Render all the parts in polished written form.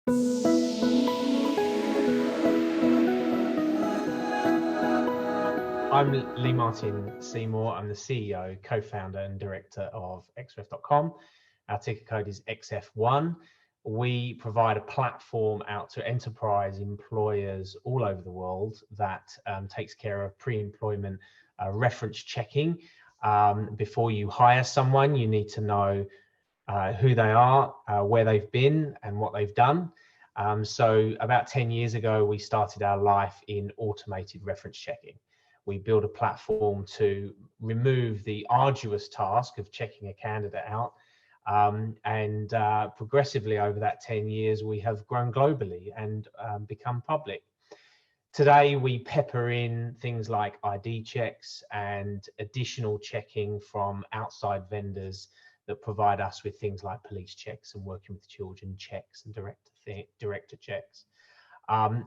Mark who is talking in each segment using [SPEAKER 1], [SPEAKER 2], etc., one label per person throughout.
[SPEAKER 1] I'm Lee Seymour. I'm the CEO, co-founder and director of Xref.com. Our ticker code is XF1. We provide a platform out to enterprise employers all over the world that takes care of pre-employment reference checking. Before you hire someone, you need to know who they are, where they've been and what they've done. So about 10 years ago, we started our life in automated reference checking. We built a platform to remove the arduous task of checking a candidate out. And progressively over that 10 years, we have grown globally and become public. Today, we pepper in things like ID checks and additional checking from outside vendors that provide us with things like police checks and working with children checks and director checks.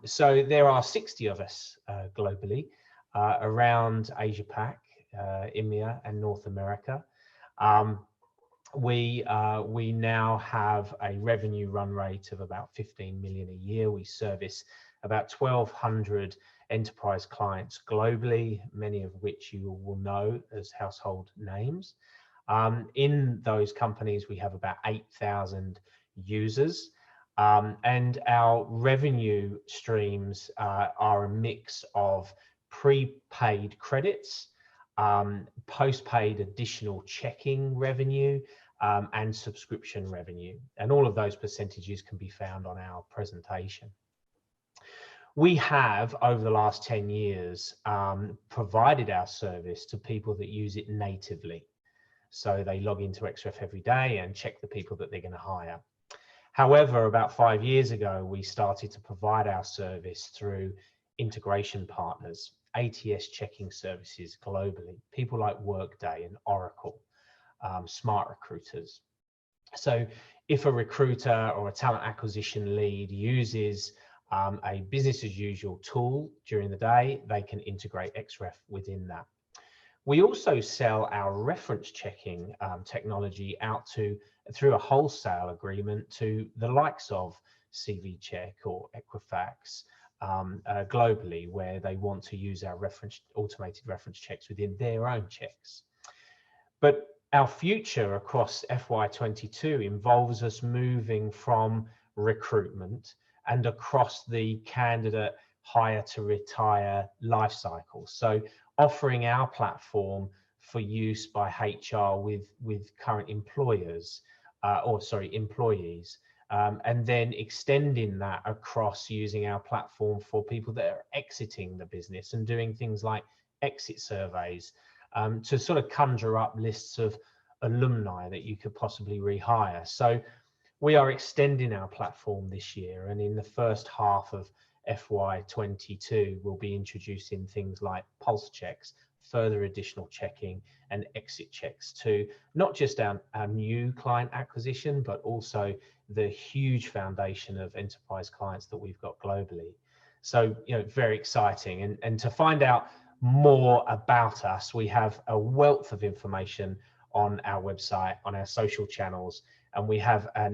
[SPEAKER 1] So there are 60 of us globally. Around Asia Pac, EMEA and North America. We now have a revenue run rate of about 15 million a year. We service about 1,200 enterprise clients globally, many of which you will know as household names. In those companies, we have about 8,000 users. And our revenue streams are a mix of prepaid credits, postpaid additional checking revenue, and subscription revenue. And all of those percentages can be found on our presentation. We have, over the last 10 years, provided our service to people that use it natively. So they log into Xref every day and check the people that they're going to hire. However, about 5 years ago, we started to provide our service through integration partners, ATS checking services globally, people like Workday and Oracle, smart recruiters. So if a recruiter or a talent acquisition lead uses a business as usual tool during the day, they can integrate Xref within that. We also sell our reference checking technology out through a wholesale agreement to the likes of CV Check or Equifax, globally, where they want to use our automated reference checks within their own checks. But our future across FY22 involves us moving from recruitment and across the candidate hire to retire life cycle. So offering our platform for use by HR with current employees, and then extending that across using our platform for people that are exiting the business and doing things like exit surveys to sort of conjure up lists of alumni that you could possibly rehire. So we are extending our platform this year, and in the first half of FY22, we'll be introducing things like pulse checks, further additional checking and exit checks to not just our new client acquisition, but also the huge foundation of enterprise clients that we've got globally. So, very exciting. And to find out more about us, we have a wealth of information on our website, on our social channels, and we have a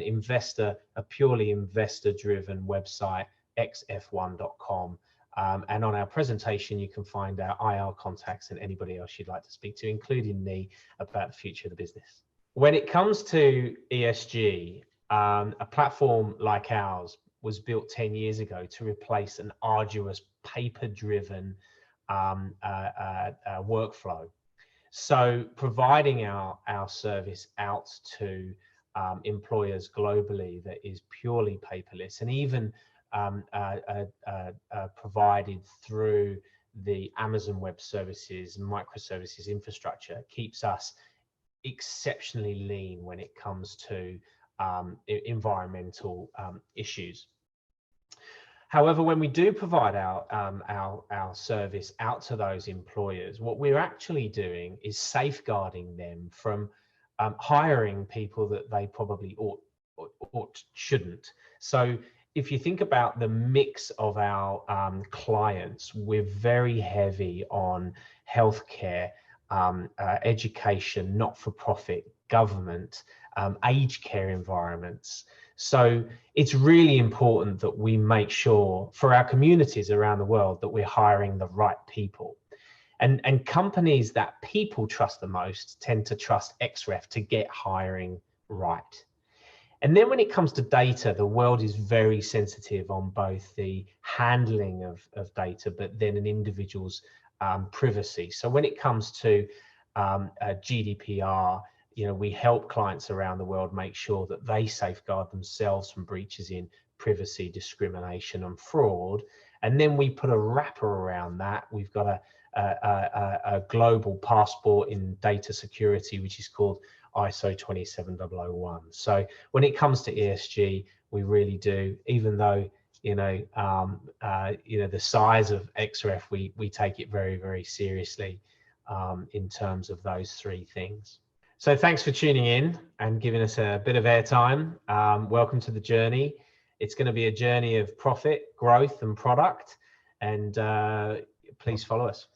[SPEAKER 1] purely investor-driven website, xf1.com. And on our presentation, you can find our IR contacts and anybody else you'd like to speak to, including me, about the future of the business. When it comes to ESG, a platform like ours was built 10 years ago to replace an arduous paper-driven workflow. So providing our service out to employers globally that is purely paperless, and even provided through the Amazon Web Services and microservices infrastructure, keeps us exceptionally lean when it comes to environmental issues. However, when we do provide our service out to those employers, what we're actually doing is safeguarding them from hiring people that they probably shouldn't. So if you think about the mix of our clients, we're very heavy on healthcare, education, not-for-profit, government, aged care environments. So it's really important that we make sure for our communities around the world that we're hiring the right people. And companies that people trust the most tend to trust Xref to get hiring right. And then when it comes to data, the world is very sensitive on both the handling of data, but then an individual's privacy. So when it comes to GDPR, we help clients around the world make sure that they safeguard themselves from breaches in privacy, discrimination, and fraud. And then we put a wrapper around that. We've got a global passport in data security, which is called ISO 27001. So when it comes to ESG, we really do, even though the size of Xref, we take it very, very seriously in terms of those three things. So thanks for tuning in and giving us a bit of airtime. Welcome to the journey. It's going to be a journey of profit, growth, and product. And please follow us.